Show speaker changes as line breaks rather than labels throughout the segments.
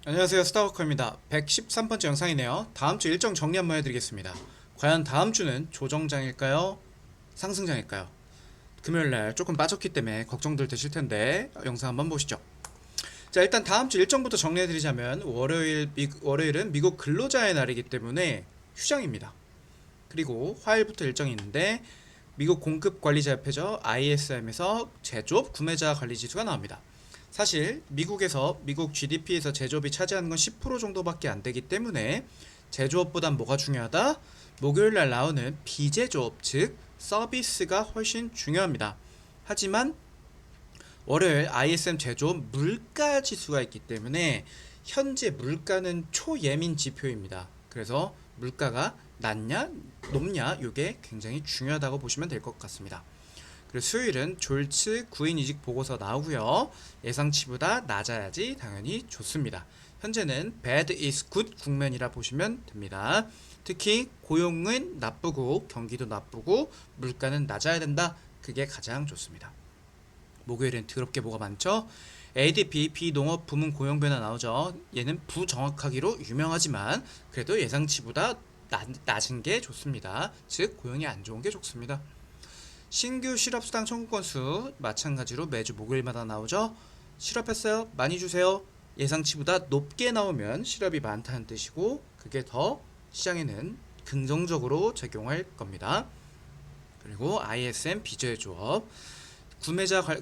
안녕하세요, 스타워커입니다. 113번째 영상이네요. 다음주 일정 정리 한번 해드리겠습니다. 과연 다음주는 조정장일까요? 상승장일까요? 금요일날 조금 빠졌기 때문에 걱정들 되실텐데 영상 한번 보시죠. 자, 일단 다음주 일정부터 정리해드리자면 월요일은 미국 근로자의 날이기 때문에 휴장입니다. 그리고 화요일부터 일정이 있는데 미국 공급관리자협회죠, ISM에서 제조업 구매자 관리지수가 나옵니다. 사실 미국 GDP에서 제조업이 차지하는 건 10% 정도밖에 안 되기 때문에 제조업보단 뭐가 중요하다? 목요일날 나오는 비제조업, 즉 서비스가 훨씬 중요합니다. 하지만 월요일 ISM 제조업 물가 지수가 있기 때문에 현재 물가는 초예민 지표입니다. 그래서 물가가 낮냐 높냐 이게 굉장히 중요하다고 보시면 될 것 같습니다. 그리고 수요일은 졸츠 구인이직 보고서 나오고요. 예상치보다 낮아야지 당연히 좋습니다. 현재는 bad is good 국면이라 보시면 됩니다. 특히 고용은 나쁘고 경기도 나쁘고 물가는 낮아야 된다. 그게 가장 좋습니다. 목요일엔 더럽게 뭐가 많죠? ADP 비농업 부문 고용 변화 나오죠. 얘는 부정확하기로 유명하지만 그래도 예상치보다 낮은 게 좋습니다. 즉 고용이 안 좋은 게 좋습니다. 신규 실업수당 청구 건수 마찬가지로 매주 목요일마다 나오죠. 실업했어요? 많이 주세요. 예상치보다 높게 나오면 실업이 많다는 뜻이고 그게 더 시장에는 긍정적으로 작용할 겁니다. 그리고 ISM 비제조업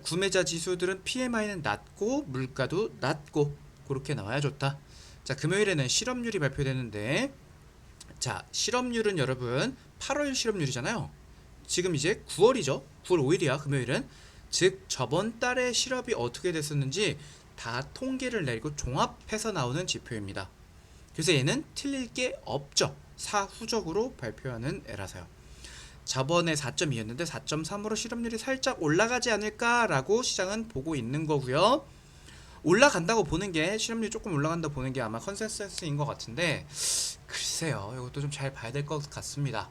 구매자 지수들은 PMI는 낮고 물가도 낮고 그렇게 나와야 좋다. 자, 금요일에는 실업률이 발표되는데 자, 실업률은 여러분 8월 실업률이잖아요. 지금 이제 9월이죠. 9월 5일이야, 금요일은. 즉 저번 달에 실업이 어떻게 됐었는지 다 통계를 내고 종합해서 나오는 지표입니다. 그래서 얘는 틀릴 게 없죠. 사후적으로 발표하는 애라서요. 저번에 4.2였는데 4.3으로 실업률이 살짝 올라가지 않을까라고 시장은 보고 있는 거고요. 올라간다고 보는 게 실업률이 조금 올라간다고 보는 게 아마 컨센서스인 것 같은데 글쎄요. 이것도 좀 잘 봐야 될 것 같습니다.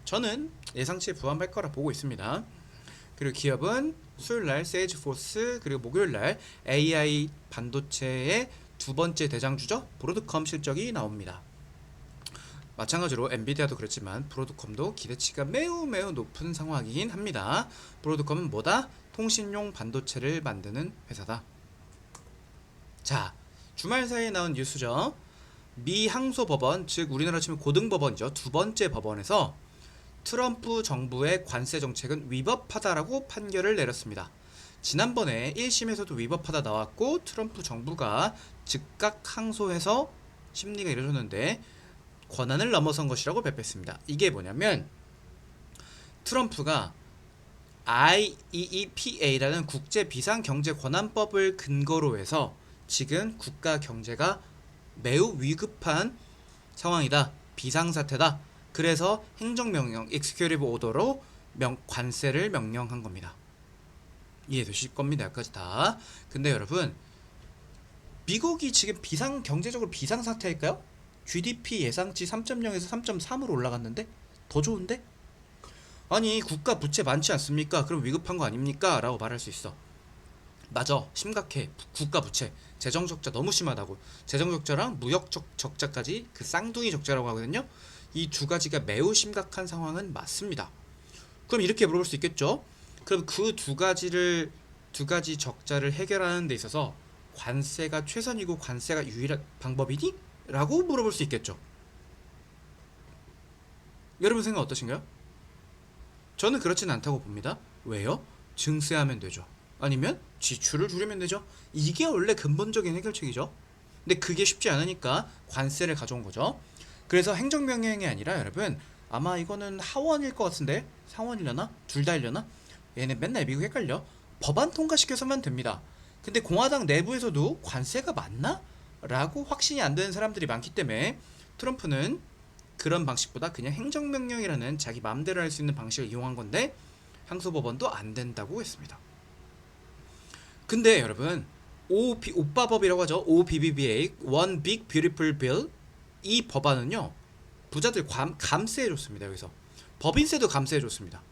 저는 예상치에 부합할 거라 보고 있습니다. 그리고 기업은 수요일날 세일즈포스 그리고 목요일날 AI 반도체의 두 번째 대장주죠. 브로드컴 실적이 나옵니다. 마찬가지로 엔비디아도 그렇지만 브로드컴도 기대치가 매우 높은 상황이긴 합니다. 브로드컴은 뭐다? 통신용 반도체를 만드는 회사다. 자, 주말 사이에 나온 뉴스죠. 미 항소법원, 즉 우리나라 치면 고등법원이죠. 두 번째 법원에서 트럼프 정부의 관세 정책은 위법하다라고 판결을 내렸습니다. 지난번에 1심에서도 위법하다 나왔고 트럼프 정부가 즉각 항소해서 심리가 이루어졌는데 권한을 넘어선 것이라고 발표했습니다. 이게 뭐냐면 트럼프가 IEEPA라는 국제 비상경제권한법을 근거로 해서 지금 국가 경제가 매우 위급한 상황이다. 비상사태다. 그래서 행정명령 executive order로 관세를 명령한 겁니다. 이해되실 겁니다. 여기까지 다. 근데 여러분 미국이 지금 경제적으로 비상사태일까요? GDP 예상치 3.0에서 3.3으로 올라갔는데 더 좋은데? 아니 국가 부채 많지 않습니까? 그럼 위급한 거 아닙니까? 라고 말할 수 있어. 맞아, 심각해. 국가 부채 재정 적자 너무 심하다고. 재정 적자랑 무역 적자까지 그 쌍둥이 적자라고 하거든요. 이 두 가지가 매우 심각한 상황은 맞습니다. 그럼 이렇게 물어볼 수 있겠죠. 그럼 그 두 가지 적자를 해결하는 데 있어서 관세가 최선이고 관세가 유일한 방법이니? 라고 물어볼 수 있겠죠. 여러분 생각 어떠신가요? 저는 그렇진 않다고 봅니다. 왜요? 증세하면 되죠. 아니면 지출을 줄이면 되죠. 이게 원래 근본적인 해결책이죠. 근데 그게 쉽지 않으니까 관세를 가져온 거죠. 그래서 행정명령이 아니라 여러분 아마 이거는 하원일 것 같은데 상원이려나? 둘 다 일려나? 얘네 맨날 미국 헷갈려. 법안 통과시켜서만 됩니다. 근데 공화당 내부에서도 관세가 맞나? 라고 확신이 안 되는 사람들이 많기 때문에 트럼프는 그런 방식보다 그냥 행정명령이라는 자기 마음대로 할 수 있는 방식을 이용한 건데 항소법원도 안 된다고 했습니다. 근데 여러분 오빠법이라고 하죠. OBBBA One Big Beautiful Bill 이 법안은요 부자들 감세해줬습니다. 여기서 법인세도 감세해줬습니다.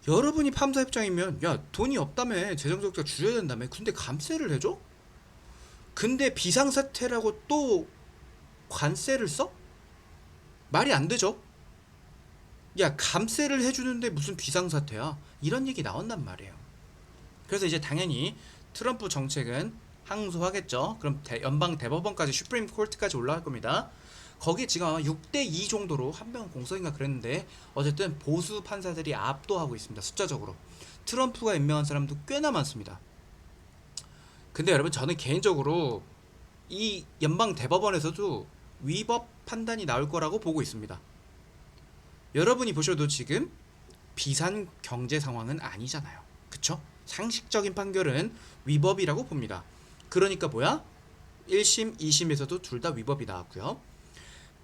여러분이 판사협정이면 야 돈이 없다며 재정적자 줄여야 된다며 근데 감세를 해줘? 근데 비상사태라고 또 관세를 써? 말이 안 되죠. 야, 감세를 해주는데 무슨 비상사태야? 이런 얘기 나온단 말이에요. 그래서 이제 당연히 트럼프 정책은 항소하겠죠. 그럼 연방 대법원까지 슈프림 코트까지 올라갈 겁니다. 거기 지금 아마 6대2 정도로 한 명 공석인가 그랬는데 어쨌든 보수 판사들이 압도하고 있습니다. 숫자적으로. 트럼프가 임명한 사람도 꽤나 많습니다. 근데 여러분, 저는 개인적으로 이 연방 대법원에서도 위법 판단이 나올 거라고 보고 있습니다. 여러분이 보셔도 지금 비상 경제 상황은 아니잖아요. 그쵸? 상식적인 판결은 위법이라고 봅니다. 그러니까 뭐야? 1심, 2심에서도 둘 다 위법이 나왔고요.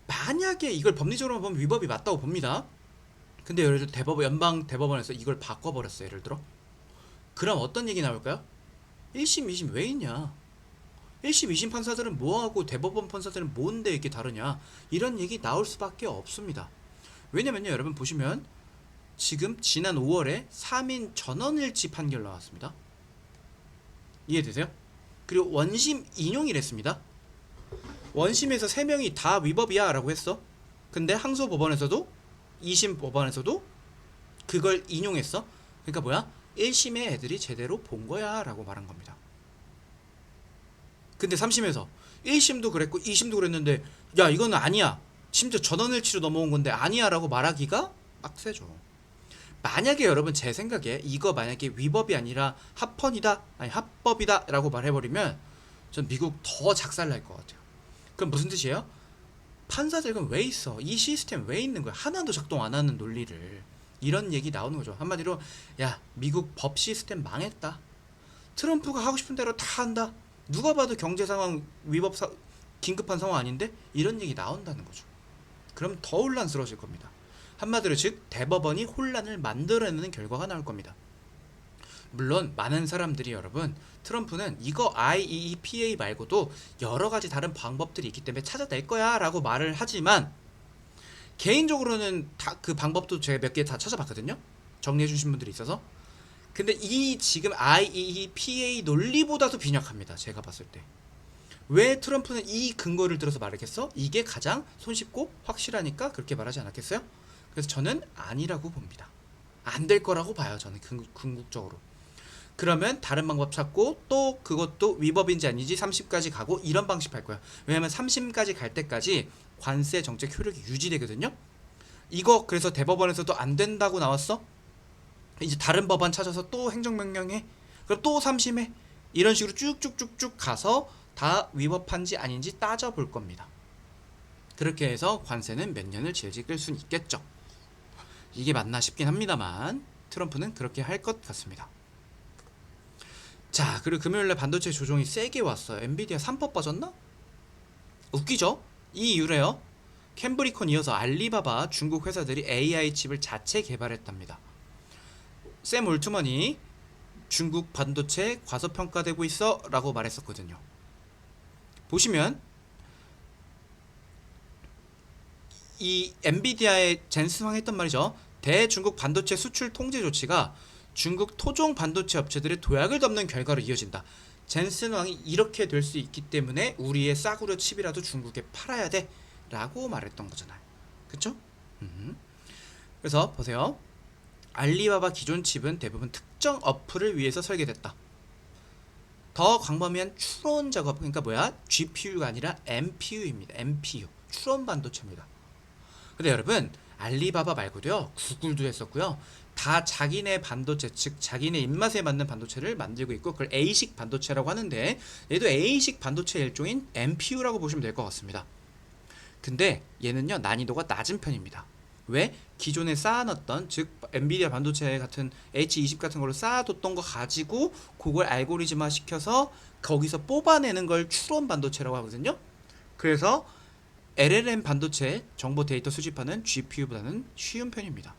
만약에 이걸 법리적으로 보면 위법이 맞다고 봅니다. 근데 예를 들어 연방 대법원에서 이걸 바꿔버렸어요. 예를 들어. 그럼 어떤 얘기 나올까요? 1심, 2심 왜 있냐? 1심, 2심 판사들은 뭐하고 대법원 판사들은 뭔데 이렇게 다르냐? 이런 얘기 나올 수밖에 없습니다. 왜냐면요, 여러분 보시면 지금 지난 5월에 3인 전원일치 판결 나왔습니다. 이해되세요? 그리고 원심 인용이랬습니다. 원심에서 3명이 다 위법이야 라고 했어. 근데 항소법원에서도 2심 법원에서도 그걸 인용했어. 그러니까 뭐야? 1심의 애들이 제대로 본 거야 라고 말한 겁니다. 근데 3심에서 1심도 그랬고 2심도 그랬는데 야, 이거는 아니야, 심지어 전원일치로 넘어온 건데 아니야 라고 말하기가 빡세죠. 만약에 여러분 제 생각에 이거 만약에 위법이 아니라 합헌이다, 아니 합법이다 라고 말해버리면 전 미국 더 작살날 것 같아요. 그럼 무슨 뜻이에요? 판사들 그럼 왜 있어? 이 시스템 왜 있는 거야? 하나도 작동 안 하는 논리를. 이런 얘기 나오는 거죠. 한마디로 야, 미국 법 시스템 망했다. 트럼프가 하고 싶은 대로 다 한다. 누가 봐도 경제 상황 긴급한 상황 아닌데? 이런 얘기 나온다는 거죠. 그럼 더 혼란스러워질 겁니다. 한마디로 즉 대법원이 혼란을 만들어내는 결과가 나올 겁니다. 물론 많은 사람들이 여러분 트럼프는 이거 IEEPA 말고도 여러 가지 다른 방법들이 있기 때문에 찾아낼 거야 라고 말을 하지만 개인적으로는 다 그 방법도 제가 몇 개 다 찾아봤거든요. 정리해 주신 분들이 있어서. 근데 이 지금 IEEPA 논리보다도 빈약합니다. 제가 봤을 때. 왜 트럼프는 이 근거를 들어서 말했겠어? 이게 가장 손쉽고 확실하니까 그렇게 말하지 않았겠어요? 그래서 저는 아니라고 봅니다. 안 될 거라고 봐요. 저는 궁극적으로. 그러면 다른 방법 찾고 또 그것도 위법인지 아닌지 3심까지 가고 이런 방식 할 거야. 왜냐면 3심까지 갈 때까지 관세 정책 효력이 유지되거든요. 이거 그래서 대법원에서도 안 된다고 나왔어? 이제 다른 법안 찾아서 또 행정명령해? 그럼 또 3심해? 이런 식으로 쭉쭉쭉쭉 가서 다 위법한지 아닌지 따져볼 겁니다. 그렇게 해서 관세는 몇 년을 질질 끌 수는 있겠죠. 이게 맞나 싶긴 합니다만 트럼프는 그렇게 할 것 같습니다. 자, 그리고 금요일날 반도체 조정이 세게 왔어요. 엔비디아 3% 빠졌나? 웃기죠? 이 이유래요. 캠브리콘 이어서 알리바바 중국 회사들이 AI 칩을 자체 개발했답니다. 샘 올트먼이 중국 반도체 과소평가되고 있어 라고 말했었거든요. 보시면 이 엔비디아의 젠슨황 했던 말이죠. 대중국 반도체 수출 통제 조치가 중국 토종 반도체 업체들의 도약을 덮는 결과로 이어진다. 젠슨황이 이렇게 될 수 있기 때문에 우리의 싸구려 칩이라도 중국에 팔아야 돼 라고 말했던 거잖아요. 그쵸? 그래서 보세요. 알리바바 기존 칩은 대부분 특정 어플을 위해서 설계됐다. 더 광범위한 추론 작업, 그러니까 뭐야? GPU가 아니라 MPU입니다. MPU, 추론 반도체입니다. 근데 여러분 알리바바 말고도요, 구글도 했었고요, 다 자기네 반도체, 즉 자기네 입맛에 맞는 반도체를 만들고 있고 그걸 A식 반도체라고 하는데 얘도 A식 반도체 일종인 MPU라고 보시면 될 것 같습니다. 근데 얘는요 난이도가 낮은 편입니다. 왜? 기존에 쌓아놨던, 즉 엔비디아 반도체 같은 H20 같은 걸로 쌓아뒀던 거 가지고 그걸 알고리즘화 시켜서 거기서 뽑아내는 걸 추론 반도체라고 하거든요. 그래서 LLM 반도체 정보 데이터 수집하는 GPU보다는 쉬운 편입니다.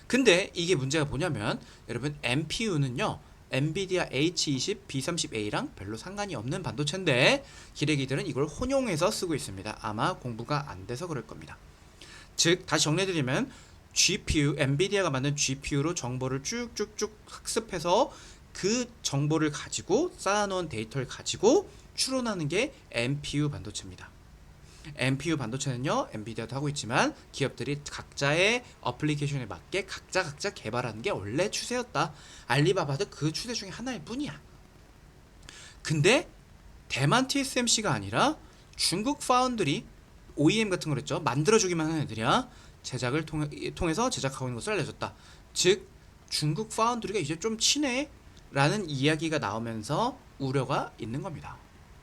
근데 이게 문제가 뭐냐면 여러분 MPU는요 엔비디아 H20, B30A랑 별로 상관이 없는 반도체인데 기레기들은 이걸 혼용해서 쓰고 있습니다. 아마 공부가 안 돼서 그럴 겁니다. 즉 다시 정리해드리면 GPU, 엔비디아가 만든 GPU로 정보를 쭉쭉쭉 학습해서 그 정보를 가지고 쌓아놓은 데이터를 가지고 추론하는 게 NPU 반도체입니다. NPU 반도체는요, 엔비디아도 하고 있지만 기업들이 각자의 어플리케이션에 맞게 각자 개발하는 게 원래 추세였다. 알리바바도 그 추세 중에 하나일 뿐이야. 근데 대만 TSMC가 아니라 중국 파운드리 OEM 같은 거 그랬죠. 만들어주기만 하는 애들이야. 제작을 통해서 제작하고 있는 것을 알려줬다. 즉 중국 파운드리가 이제 좀 친해 라는 이야기가 나오면서 우려가 있는 겁니다.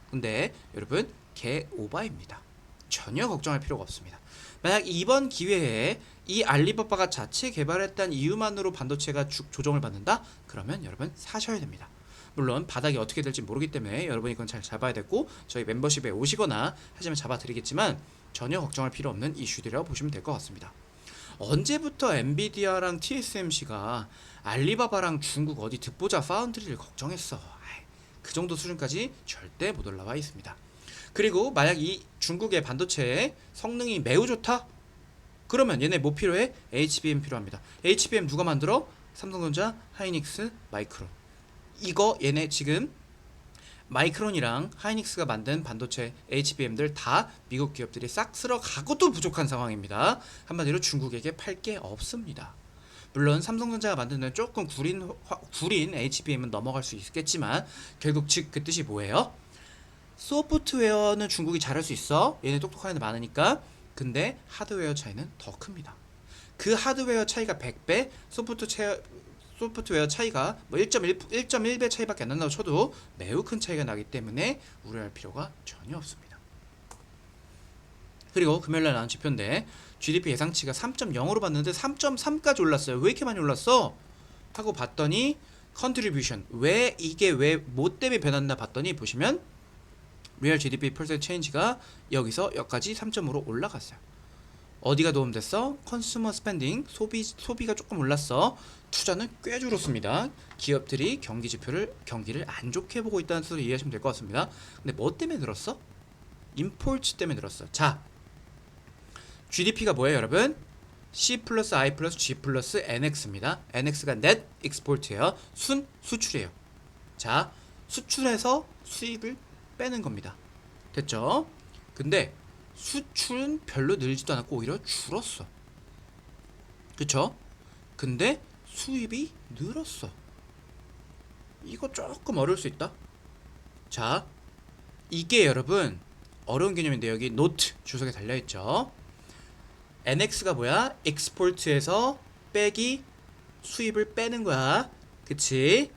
근데 여러분 개 오바입니다. 전혀 걱정할 필요가 없습니다. 만약 이번 기회에 이 알리바바가 자체 개발했다는 이유만으로 반도체가 조정을 받는다? 그러면 여러분 사셔야 됩니다. 물론 바닥이 어떻게 될지 모르기 때문에 여러분이 그건 잘 잡아야 되고 저희 멤버십에 오시거나 하시면 잡아드리겠지만 전혀 걱정할 필요 없는 이슈들이라고 보시면 될 것 같습니다. 언제부터 엔비디아랑 TSMC가 알리바바랑 중국 어디 듣보자 파운드리를 걱정했어. 그 정도 수준까지 절대 못 올라와 있습니다. 그리고 만약 이 중국의 반도체의 성능이 매우 좋다? 그러면 얘네 뭐 필요해? HBM 필요합니다. HBM 누가 만들어? 삼성전자, 하이닉스, 마이크론. 이거 얘네 지금 마이크론이랑 하이닉스가 만든 반도체 HBM들 다 미국 기업들이 싹 쓸어가고도 부족한 상황입니다. 한마디로 중국에게 팔 게 없습니다. 물론 삼성전자가 만드는 조금 구린 HBM은 넘어갈 수 있겠지만 결국 즉 그 뜻이 뭐예요? 소프트웨어는 중국이 잘할 수 있어. 얘네 똑똑한 애들 많으니까. 근데 하드웨어 차이는 더 큽니다. 그 하드웨어 차이가 100배, 소프트웨어 차이가 뭐 1.1배 차이밖에 안 난다고 쳐도 매우 큰 차이가 나기 때문에 우려할 필요가 전혀 없습니다. 그리고 금요일날 나온 지표인데 GDP 예상치가 3.0으로 봤는데 3.3까지 올랐어요. 왜 이렇게 많이 올랐어? 하고 봤더니 컨트리뷰션 왜 뭐 때문에 변했나 봤더니 보시면 리얼 GDP 퍼센트 체인지가 여기서 여기까지 3.5로 올라갔어요. 어디가 도움됐어? 컨슈머 스펜딩 소비가 조금 올랐어. 투자는 꽤 줄었습니다. 기업들이 경기를 안 좋게 보고 있다는 뜻으로 이해하시면 될 것 같습니다. 근데 뭐 때문에 늘었어? 임포트 때문에 늘었어. 자, GDP가 뭐예요, 여러분? C 플러스 I 플러스 G 플러스 NX입니다. NX가 net export예요. 수출이에요. 자, 수출해서 수입을 빼는 겁니다. 됐죠? 근데 수출은 별로 늘지도 않았고 오히려 줄었어. 그쵸? 근데 수입이 늘었어. 이거 조금 어려울 수 있다. 자, 이게 여러분 어려운 개념인데 여기 노트 주석에 달려있죠. NX가 뭐야? 익스포트에서 빼기 수입을 빼는 거야. 그치?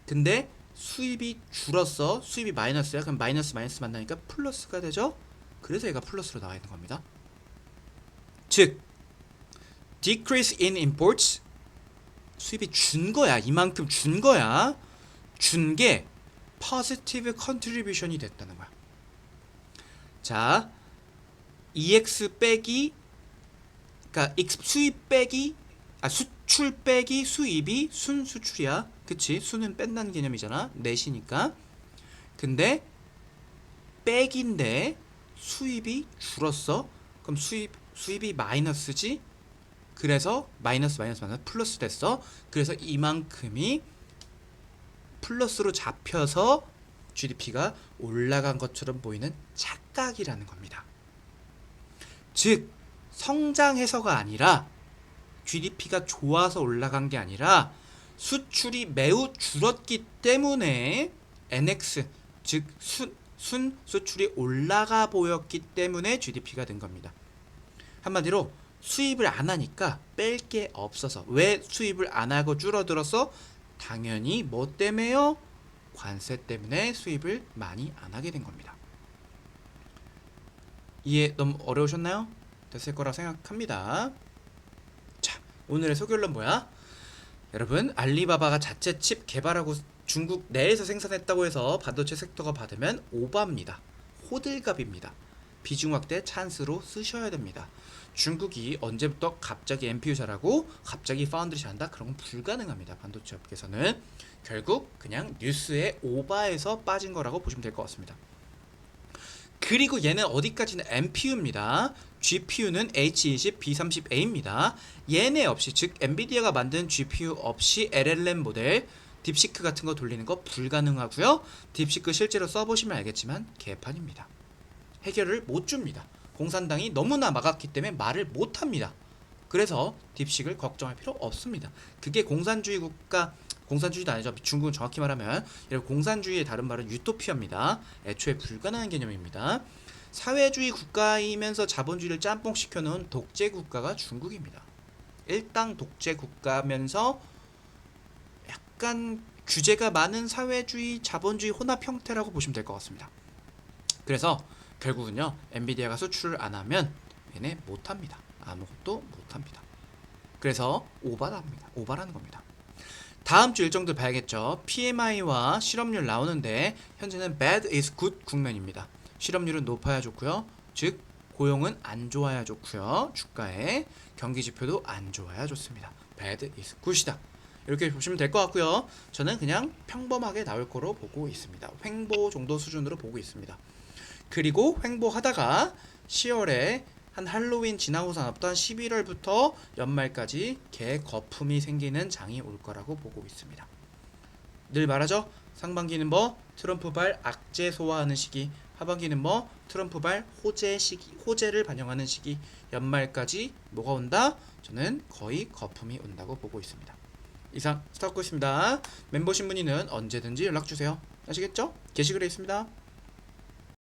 근데 수입이 줄었어. 수입이 마이너스야. 그럼 마이너스 만나니까 플러스가 되죠? 그래서 얘가 플러스로 나와 있는 겁니다. 즉 decrease in imports 수입이 준 거야. 이만큼 준 거야. 준 게 positive contribution이 됐다는 거야. 자, EX 빼기 그러니까 수입 빼기 수출 빼기 수입이 순수출이야. 그치? 수는 뺀다는 개념이잖아. 넷이니까. 근데 빼기인데 수입이 줄었어. 그럼 수입이 마이너스지. 그래서 마이너스 플러스 됐어. 그래서 이만큼이 플러스로 잡혀서 GDP가 올라간 것처럼 보이는 착각이라는 겁니다. 즉 성장해서가 아니라 GDP가 좋아서 올라간 게 아니라 수출이 매우 줄었기 때문에 NX 즉 순수출이 올라가 보였기 때문에 GDP가 된 겁니다. 한마디로 수입을 안 하니까 뺄 게 없어서. 왜 수입을 안 하고 줄어들어서? 당연히 뭐 때문에요? 관세 때문에 수입을 많이 안 하게 된 겁니다. 이해 너무 어려우셨나요? 됐을 거라 생각합니다. 자, 오늘의 소결론 뭐야? 여러분, 알리바바가 자체 칩 개발하고 중국 내에서 생산했다고 해서 반도체 섹터가 받으면 오바입니다. 호들갑입니다. 비중 확대 찬스로 쓰셔야 됩니다. 중국이 언제부터 갑자기 NPU 잘하고 갑자기 파운드리 잘한다? 그런 건 불가능합니다. 반도체 업계에서는 결국 그냥 뉴스에 오바해서 빠진 거라고 보시면 될 것 같습니다. 그리고 얘는 어디까지는 NPU입니다. GPU는 H20, B30A입니다. 얘네 없이 즉 엔비디아가 만든 GPU 없이 LLM 모델 딥시크 같은 거 돌리는 거 불가능하고요. 딥시크 실제로 써보시면 알겠지만 개판입니다. 해결을 못 줍니다. 공산당이 너무나 막았기 때문에 말을 못 합니다. 그래서 딥식을 걱정할 필요 없습니다. 그게 공산주의 국가, 공산주의도 아니죠. 중국은 정확히 말하면 이런 공산주의의 다른 말은 유토피아입니다. 애초에 불가능한 개념입니다. 사회주의 국가이면서 자본주의를 짬뽕 시켜놓은 독재 국가가 중국입니다. 일당 독재 국가면서 약간 규제가 많은 사회주의, 자본주의 혼합 형태라고 보시면 될 것 같습니다. 그래서 결국은요, 엔비디아가 수출을 안 하면 얘네 못합니다. 아무것도 못합니다. 그래서 오바라는 겁니다. 다음 주 일정들 봐야겠죠. PMI와 실업률 나오는데 현재는 bad is good 국면입니다. 실업률은 높아야 좋고요. 즉 고용은 안 좋아야 좋고요. 주가에 경기 지표도 안 좋아야 좋습니다. bad is good이다. 이렇게 보시면 될 것 같고요. 저는 그냥 평범하게 나올 거로 보고 있습니다. 횡보 정도 수준으로 보고 있습니다. 그리고 횡보하다가 10월에 한 할로윈 지나고서 또 한 11월부터 연말까지 개 거품이 생기는 장이 올 거라고 보고 있습니다. 늘 말하죠. 상반기는 뭐 트럼프발 악재 소화하는 시기, 하반기는 뭐 트럼프발 호재 시기, 호재를 반영하는 시기, 연말까지 뭐가 온다? 저는 거의 거품이 온다고 보고 있습니다. 이상 스타코였습니다. 멤버십 문의는 언제든지 연락주세요. 아시겠죠? 게시글에 있습니다.